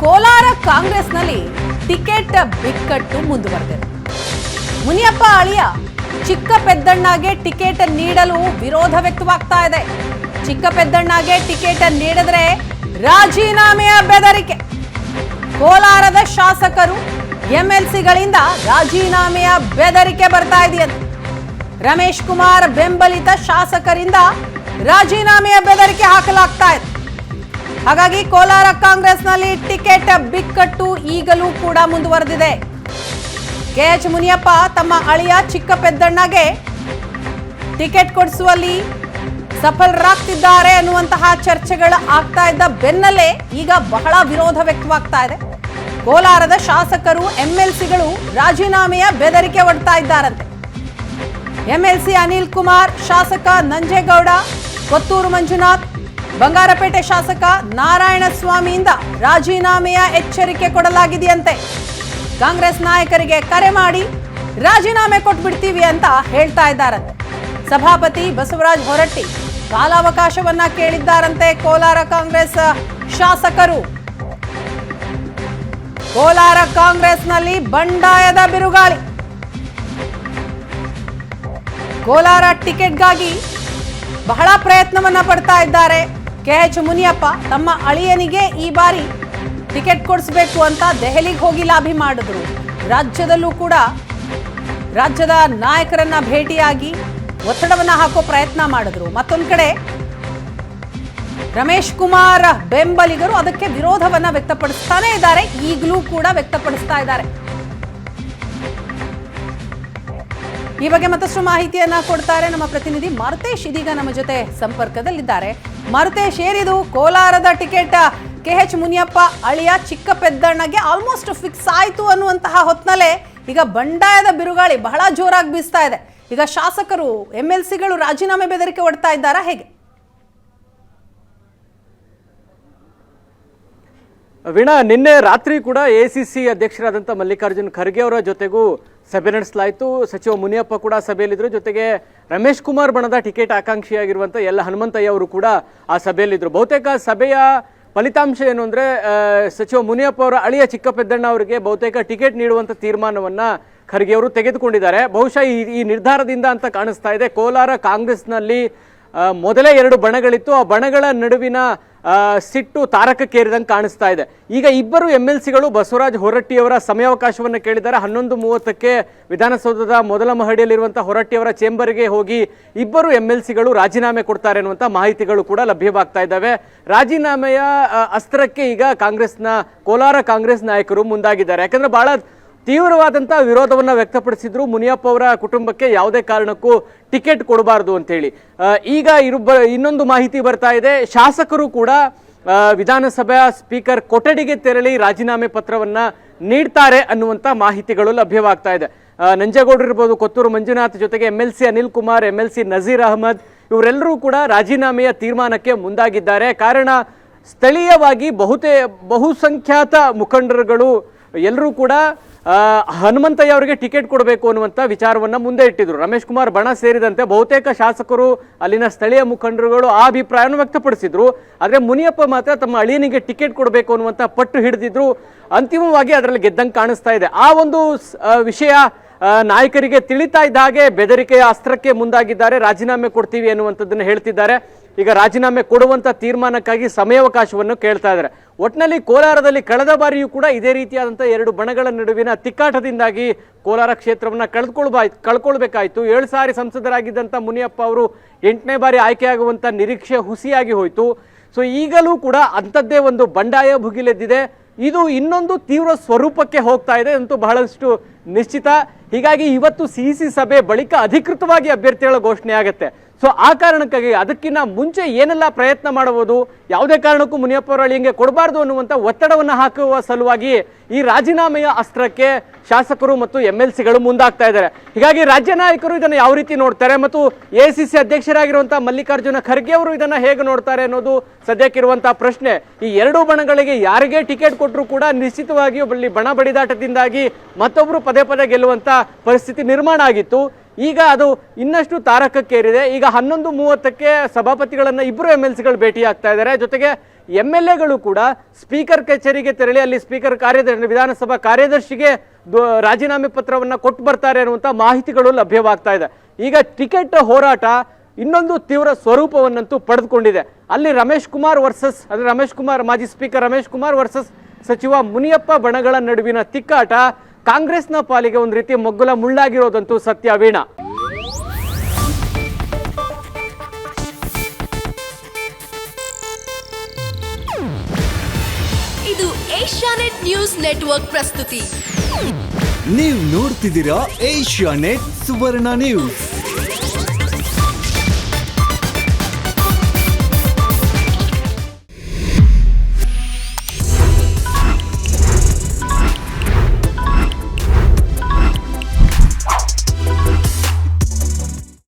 ಕೋಲಾರ ಕಾಂಗ್ರೆಸ್ನಲ್ಲಿ ಟಿಕೆಟ್ ಬಿಕ್ಕಟ್ಟು ಮುಂದುವರೆದಿದೆ. ಮುನಿಯಪ್ಪ ಅಳಿಯ ಚಿಕ್ಕ ಪೆದ್ದಣ್ಣಗೆ ಟಿಕೆಟ್ ನೀಡಲು ವಿರೋಧ ವ್ಯಕ್ತವಾಗ್ತಾ ಇದೆ. ಚಿಕ್ಕ ಪೆದ್ದಣ್ಣಗೆ ಟಿಕೆಟ್ ನೀಡಿದ್ರೆ ರಾಜೀನಾಮೆಯ ಬೆದರಿಕೆ. ಕೋಲಾರದ ಶಾಸಕರು ಎಂಎಲ್ಸಿಗಳಿಂದ ರಾಜೀನಾಮೆಯ ಬೆದರಿಕೆ ಬರ್ತಾ ಇದೆಯಂತೆ. ರಮೇಶ್ ಕುಮಾರ್ ಬೆಂಬಲಿತ ಶಾಸಕರಿಂದ ರಾಜೀನಾಮೆಯ ಬೆದರಿಕೆ ಹಾಕಲಾಗ್ತಾ ಇದೆ. ಹಾಗಾಗಿ ಕೋಲಾರ ಕಾಂಗ್ರೆಸ್ನಲ್ಲಿ ಟಿಕೆಟ್ ಬಿಕ್ಕಟ್ಟು ಈಗಲೂ ಕೂಡ ಮುಂದುವರೆದಿದೆ. ಕೆಎಚ್ ಮುನಿಯಪ್ಪ ತಮ್ಮ ಅಳಿಯ ಚಿಕ್ಕ ಪೆದ್ದಣ್ಣಗೆ ಟಿಕೆಟ್ ಕೊಡಿಸುವಲ್ಲಿ ಸಫಲರಾಗ್ತಿದ್ದಾರೆ ಅನ್ನುವಂತಹ ಚರ್ಚೆಗಳು ಆಗ್ತಾ ಇದ್ದ ಬೆನ್ನಲ್ಲೇ ಈಗ ಬಹಳ ವಿರೋಧ ವ್ಯಕ್ತವಾಗ್ತಾ ಇದೆ. ಕೋಲಾರದ ಶಾಸಕರು ಎಂಎಲ್ಸಿಗಳು ರಾಜೀನಾಮೆಯ ಬೆದರಿಕೆ ಒಡ್ತಾ ಇದ್ದಾರಂತೆ. ಎಂಎಲ್ಸಿ ಅನಿಲ್ ಕುಮಾರ್, ಶಾಸಕ ನಂಜೇಗೌಡ, ಕೊತ್ತೂರು ಮಂಜುನಾಥ್, ಬಂಗಾರಪೇಟೆ ಶಾಸಕ ನಾರಾಯಣಸ್ವಾಮಿಯಿಂದ ರಾಜೀನಾಮೆಯ ಎಚ್ಚರಿಕೆ ಕೊಡಲಾಗಿದೆಯಂತೆ. ಕಾಂಗ್ರೆಸ್ ನಾಯಕರಿಗೆ ಕರೆ ಮಾಡಿ ರಾಜೀನಾಮೆ ಕೊಟ್ಬಿಡ್ತೀವಿ ಅಂತ ಹೇಳ್ತಾ ಇದ್ದಾರಂತೆ. ಸಭಾಪತಿ ಬಸವರಾಜ ಹೊರಟ್ಟಿ ಕಾಲಾವಕಾಶವನ್ನ ಕೇಳಿದ್ದಾರಂತೆ. ಕೋಲಾರ ಕಾಂಗ್ರೆಸ್ ಶಾಸಕರು ಕೋಲಾರ ಕಾಂಗ್ರೆಸ್ನಲ್ಲಿ ಬಂಡಾಯದ ಬಿರುಗಾಳಿ. ಕೋಲಾರ ಟಿಕೆಟ್ಗಾಗಿ ಬಹಳ ಪ್ರಯತ್ನವನ್ನ ಪಡ್ತಾ ಇದ್ದಾರೆ. ಕೆಎಚ್ ಮುನಿಯಪ್ಪ ತಮ್ಮ ಅಳಿಯನಿಗೆ ಈ ಬಾರಿ ಟಿಕೆಟ್ ಕೊಡಿಸಬೇಕು ಅಂತ ದೆಹಲಿಗೆ ಹೋಗಿ ಲಾಬಿ ಮಾಡಿದ್ರು. ರಾಜ್ಯದಲ್ಲೂ ಕೂಡ ರಾಜ್ಯದ ನಾಯಕರನ್ನ ಭೇಟಿಯಾಗಿ ಒತ್ತಡವನ್ನ ಹಾಕೋ ಪ್ರಯತ್ನ ಮಾಡಿದ್ರು. ಮತ್ತೊಂದು ಕಡೆ ರಮೇಶ್ ಕುಮಾರ್ ಬೆಂಬಲಿಗರು ಅದಕ್ಕೆ ವಿರೋಧವನ್ನ ವ್ಯಕ್ತಪಡಿಸ್ತಾನೆ ಇದ್ದಾರೆ, ಈಗಲೂ ಕೂಡ ವ್ಯಕ್ತಪಡಿಸ್ತಾ ಇದ್ದಾರೆ. ಈ ಬಗ್ಗೆ ಮತ್ತಷ್ಟು ಮಾಹಿತಿಯನ್ನ ಕೊಡ್ತಾರೆ ನಮ್ಮ ಪ್ರತಿನಿಧಿ ಮಾರುತೇಶ್. ಇದೀಗ ನಮ್ಮ ಜೊತೆ ಸಂಪರ್ಕದಲ್ಲಿದ್ದಾರೆ. ಮಾರುತೇಶ್, ಏನಿದು ಕೋಲಾರದ ಟಿಕೆಟ್ ಕೆಎಚ್ ಮುನಿಯಪ್ಪ ಅಳಿಯ ಚಿಕ್ಕ ಪೆದ್ದಣ್ಣಗೆ ಆಲ್ಮೋಸ್ಟ್ ಫಿಕ್ಸ್ ಆಯ್ತು ಅನ್ನುವಂತಹ ಹೊತ್ನಲ್ಲೇ ಈಗ ಬಂಡಾಯದ ಬಿರುಗಾಳಿ ಬಹಳ ಜೋರಾಗಿ ಬೀಸ್ತಾ ಇದೆ. ಈಗ ಶಾಸಕರು ಎಂಎಲ್ಸಿಗಳು ರಾಜೀನಾಮೆ ಬೆದರಿಕೆ ಒಡ್ತಾ ಇದ್ದಾರಾ, ಹೇಗೆ? ವೀಣಾ, ನಿನ್ನೆ ರಾತ್ರಿ ಕೂಡ ಎಸಿಸಿ ಅಧ್ಯಕ್ಷರಾದಂಥ ಮಲ್ಲಿಕಾರ್ಜುನ್ ಖರ್ಗೆ ಅವರ ಜೊತೆಗೂ ಸಭೆ ನಡೆಸಲಾಯಿತು. ಸಚಿವ ಮುನಿಯಪ್ಪ ಕೂಡ ಸಭೆಯಲ್ಲಿದ್ದರು. ಜೊತೆಗೆ ರಮೇಶ್ ಕುಮಾರ್ ಬಣದ ಟಿಕೆಟ್ ಆಕಾಂಕ್ಷಿಯಾಗಿರುವಂಥ ಎಲ್ಲ ಹನುಮಂತಯ್ಯ ಅವರು ಕೂಡ ಆ ಸಭೆಯಲ್ಲಿದ್ದರು. ಬಹುತೇಕ ಸಭೆಯ ಫಲಿತಾಂಶ ಏನು ಅಂದರೆ, ಸಚಿವ ಮುನಿಯಪ್ಪ ಅವರ ಅಳಿಯ ಚಿಕ್ಕ ಪೆದ್ದಣ್ಣ ಅವರಿಗೆ ಬಹುತೇಕ ಟಿಕೆಟ್ ನೀಡುವಂಥ ತೀರ್ಮಾನವನ್ನು ಖರ್ಗೆ ಅವರು ತೆಗೆದುಕೊಂಡಿದ್ದಾರೆ. ಬಹುಶಃ ಈ ನಿರ್ಧಾರದಿಂದ ಅಂತ ಕಾಣಿಸ್ತಾ ಇದೆ. ಕೋಲಾರ ಕಾಂಗ್ರೆಸ್ನಲ್ಲಿ ಮೊದಲೇ 2 ಬಣಗಳಿತ್ತು. ಆ ಬಣಗಳ ನಡುವಿನ ಸಿಟ್ಟು ತಾರಕಕ್ಕೇರಿದಂಗೆ ಕಾಣಿಸ್ತಾ ಇದೆ. ಈಗ ಇಬ್ಬರು ಎಂಎಲ್ಸಿಗಳು ಬಸವರಾಜ ಹೊರಟ್ಟಿಯವರ ಸಮಯಾವಕಾಶವನ್ನು ಕೇಳಿದ್ದಾರೆ. 11:30ಕ್ಕೆ ವಿಧಾನಸೌಧದ ಮೊದಲ ಮಹಡಿಯಲ್ಲಿರುವಂತಹ ಹೊರಟ್ಟಿಯವರ ಚೇಂಬರ್ಗೆ ಹೋಗಿ ಇಬ್ಬರು ಎಂಎಲ್ಸಿಗಳು ರಾಜೀನಾಮೆ ಕೊಡ್ತಾರೆ ಅನ್ನುವಂಥ ಮಾಹಿತಿಗಳು ಕೂಡ ಲಭ್ಯವಾಗ್ತಾ ಇದ್ದಾವೆ. ರಾಜೀನಾಮೆಯ ಅಸ್ತ್ರಕ್ಕೆ ಈಗ ಕೋಲಾರ ಕಾಂಗ್ರೆಸ್ ನಾಯಕರು ಮುಂದಾಗಿದ್ದಾರೆ. ಯಾಕಂದ್ರೆ ಬಹಳ ತೀವ್ರವಾದಂಥ ವಿರೋಧವನ್ನು ವ್ಯಕ್ತಪಡಿಸಿದ್ರು. ಮುನಿಯಪ್ಪ ಅವರ ಕುಟುಂಬಕ್ಕೆ ಯಾವುದೇ ಕಾರಣಕ್ಕೂ ಟಿಕೆಟ್ ಕೊಡಬಾರ್ದು ಅಂತೇಳಿ. ಈಗ ಇನ್ನೊಂದು ಮಾಹಿತಿ ಬರ್ತಾ ಇದೆ, ಶಾಸಕರು ಕೂಡ ವಿಧಾನಸಭೆಯ ಸ್ಪೀಕರ್ ಕೊಠಡಿಗೆ ತೆರಳಿ ರಾಜೀನಾಮೆ ಪತ್ರವನ್ನ ನೀಡ್ತಾರೆ ಅನ್ನುವಂಥ ಮಾಹಿತಿಗಳು ಲಭ್ಯವಾಗ್ತಾ ಇದೆ. ನಂಜೇಗೌಡರು ಇರ್ಬೋದು, ಕೊತ್ತೂರು ಮಂಜುನಾಥ್, ಜೊತೆಗೆ ಎಂಎಲ್ಸಿ ಅನಿಲ್ ಕುಮಾರ್, ಎಂಎಲ್ಸಿ ನಜೀರ್ ಅಹಮದ್ ಇವರೆಲ್ಲರೂ ಕೂಡ ರಾಜೀನಾಮೆಯ ತೀರ್ಮಾನಕ್ಕೆ ಮುಂದಾಗಿದ್ದಾರೆ. ಕಾರಣ ಸ್ಥಳೀಯವಾಗಿ ಬಹುಸಂಖ್ಯಾತ ಮುಖಂಡರುಗಳು ಎಲ್ಲರೂ ಕೂಡ ಹನುಮಂತಯ್ಯ ಅವರಿಗೆ ಟಿಕೆಟ್ ಕೊಡಬೇಕು ಅನ್ನುವಂಥ ವಿಚಾರವನ್ನ ಮುಂದೆ ಇಟ್ಟಿದ್ರು. ರಮೇಶ್ ಕುಮಾರ್ ಬಣ ಸೇರಿದಂತೆ ಬಹುತೇಕ ಶಾಸಕರು, ಅಲ್ಲಿನ ಸ್ಥಳೀಯ ಮುಖಂಡರುಗಳು ಆ ಅಭಿಪ್ರಾಯವನ್ನು ವ್ಯಕ್ತಪಡಿಸಿದ್ರು. ಆದರೆ ಮುನಿಯಪ್ಪ ಮಾತ್ರ ತಮ್ಮ ಅಳಿಯನಿಗೆ ಟಿಕೆಟ್ ಕೊಡಬೇಕು ಅನ್ನುವಂಥ ಪಟ್ಟು ಹಿಡಿದಿದ್ರು. ಅಂತಿಮವಾಗಿ ಅದರಲ್ಲಿ ಗೆದ್ದಂಗೆ ಕಾಣಿಸ್ತಾ ಇದೆ. ಆ ಒಂದು ವಿಷಯ ನಾಯಕರಿಗೆ ತಿಳಿತಾ ಇದ್ದ ಹಾಗೆ ಬೆದರಿಕೆಯ ಅಸ್ತ್ರಕ್ಕೆ ಮುಂದಾಗಿದ್ದಾರೆ. ರಾಜೀನಾಮೆ ಕೊಡ್ತೀವಿ ಅನ್ನುವಂಥದ್ದನ್ನು ಹೇಳ್ತಿದ್ದಾರೆ. ಈಗ ರಾಜೀನಾಮೆ ಕೊಡುವಂಥ ತೀರ್ಮಾನಕ್ಕಾಗಿ ಸಮಯಾವಕಾಶವನ್ನು ಕೇಳ್ತಾ ಇದ್ದಾರೆ. ಒಟ್ಟಿನಲ್ಲಿ ಕೋಲಾರದಲ್ಲಿ ಕಳೆದ ಬಾರಿಯೂ ಕೂಡ ಇದೇ ರೀತಿಯಾದಂಥ 2 ಬಣಗಳ ನಡುವಿನ ತಿಕ್ಕಾಟದಿಂದಾಗಿ ಕೋಲಾರ ಕ್ಷೇತ್ರವನ್ನು ಕಳ್ಕೊಳ್ಬೇಕಾಯಿತು. 7 ಸಾರಿ ಸಂಸದರಾಗಿದ್ದಂಥ ಮುನಿಯಪ್ಪ ಅವರು 8ನೇ ಬಾರಿ ಆಯ್ಕೆಯಾಗುವಂಥ ನಿರೀಕ್ಷೆ ಹುಸಿಯಾಗಿ ಹೋಯಿತು. ಸೊ ಈಗಲೂ ಕೂಡ ಅಂಥದ್ದೇ ಒಂದು ಬಂಡಾಯ ಭುಗಿಲೆದ್ದಿದೆ. ಇದು ಇನ್ನೊಂದು ತೀವ್ರ ಸ್ವರೂಪಕ್ಕೆ ಹೋಗ್ತಾ ಇದೆ ಅಂತೂ ಬಹಳಷ್ಟು ನಿಶ್ಚಿತ. ಹೀಗಾಗಿ ಇವತ್ತು ಸಿಇಸಿ ಸಭೆ ಬಳಿಕ ಅಧಿಕೃತವಾಗಿ ಅಭ್ಯರ್ಥಿಗಳ ಘೋಷಣೆ ಆಗುತ್ತೆ. ಸೊ ಆ ಕಾರಣಕ್ಕಾಗಿ ಅದಕ್ಕಿಂತ ಮುಂಚೆ ಏನೆಲ್ಲ ಪ್ರಯತ್ನ ಮಾಡಬಹುದು, ಯಾವುದೇ ಕಾರಣಕ್ಕೂ ಮುನಿಯಪ್ಪ ಅವರ ಅಳಿಯಂಗೆ ಕೊಡಬಾರ್ದು ಅನ್ನುವಂಥ ಒತ್ತಡವನ್ನು ಹಾಕುವ ಸಲುವಾಗಿ ಈ ರಾಜೀನಾಮೆಯ ಅಸ್ತ್ರಕ್ಕೆ ಶಾಸಕರು ಮತ್ತು ಎಂಎಲ್ಸಿಗಳು ಮುಂದಾಗ್ತಾ ಇದ್ದಾರೆ. ಹೀಗಾಗಿ ರಾಜ್ಯ ನಾಯಕರು ಇದನ್ನು ಯಾವ ರೀತಿ ನೋಡ್ತಾರೆ ಮತ್ತು ಎಸಿಸಿ ಅಧ್ಯಕ್ಷರಾಗಿರುವಂತಹ ಮಲ್ಲಿಕಾರ್ಜುನ ಖರ್ಗೆ ಅವರು ಇದನ್ನ ಹೇಗೆ ನೋಡ್ತಾರೆ ಅನ್ನೋದು ಸದ್ಯಕ್ಕಿರುವಂತಹ ಪ್ರಶ್ನೆ. ಈ 2 ಬಣಗಳಿಗೆ ಯಾರಿಗೆ ಟಿಕೆಟ್ ಕೊಟ್ಟರು ಕೂಡ ನಿಶ್ಚಿತವಾಗಿ ಬಣ ಬಡಿದಾಟದಿಂದಾಗಿ ಮತ್ತೊಬ್ಬರು ಪದೇ ಪದೇ ಗೆಲ್ಲುವಂತ ಪರಿಸ್ಥಿತಿ ನಿರ್ಮಾಣ ಆಗಿತ್ತು. ಈಗ ಅದು ಇನ್ನಷ್ಟು ತಾರಕಕ್ಕೇರಿದೆ. ಈಗ 11:30ಕ್ಕೆ ಸಭಾಪತಿಗಳನ್ನ ಇಬ್ಬರು ಎಂಎಲ್ಸಿಗಳು ಭೇಟಿ ಆಗ್ತಾ ಇದ್ದಾರೆ. ಜೊತೆಗೆ MLAಗಳು ಕೂಡ ಸ್ಪೀಕರ್ ಕಚೇರಿಗೆ ತೆರಳಿ ಅಲ್ಲಿ ಸ್ಪೀಕರ್ ವಿಧಾನಸಭಾ ಕಾರ್ಯದರ್ಶಿಗೆ ರಾಜೀನಾಮೆ ಪತ್ರವನ್ನ ಕೊಟ್ಟು ಬರ್ತಾರೆ ಅನ್ನುವಂಥ ಮಾಹಿತಿಗಳು ಲಭ್ಯವಾಗ್ತಾ ಇದೆ. ಈಗ ಟಿಕೆಟ್ ಹೋರಾಟ ಇನ್ನೊಂದು ತೀವ್ರ ಸ್ವರೂಪವನ್ನಂತೂ ಪಡೆದುಕೊಂಡಿದೆ. ಅಲ್ಲಿ ರಮೇಶ್ ಕುಮಾರ್ ವರ್ಸಸ್ ಅಂದ್ರೆ ಮಾಜಿ ಸ್ಪೀಕರ್ ರಮೇಶ್ ಕುಮಾರ್ ವರ್ಸಸ್ ಸಚಿವ ಮುನಿಯಪ್ಪ ಬಣಗಳ ನಡುವಿನ ತಿಕ್ಕಾಟ ಕಾಂಗ್ರೆಸ್ನ ಪಾಲಿಗೆ ಒಂದು ರೀತಿ ಮಗ್ಗುಲ ಮುಳ್ಳಾಗಿರೋದಂತೂ ಸತ್ಯ ವೀಣಾ. ಇದು ಏಷ್ಯಾನೆಟ್ ನ್ಯೂಸ್ ನೆಟ್ವರ್ಕ್ ಪ್ರಸ್ತುತಿ. ನೀವು ನೋಡ್ತಿದ್ದೀರಾ ಏಷ್ಯಾನೆಟ್ ಸುವರ್ಣ ನ್ಯೂಸ್.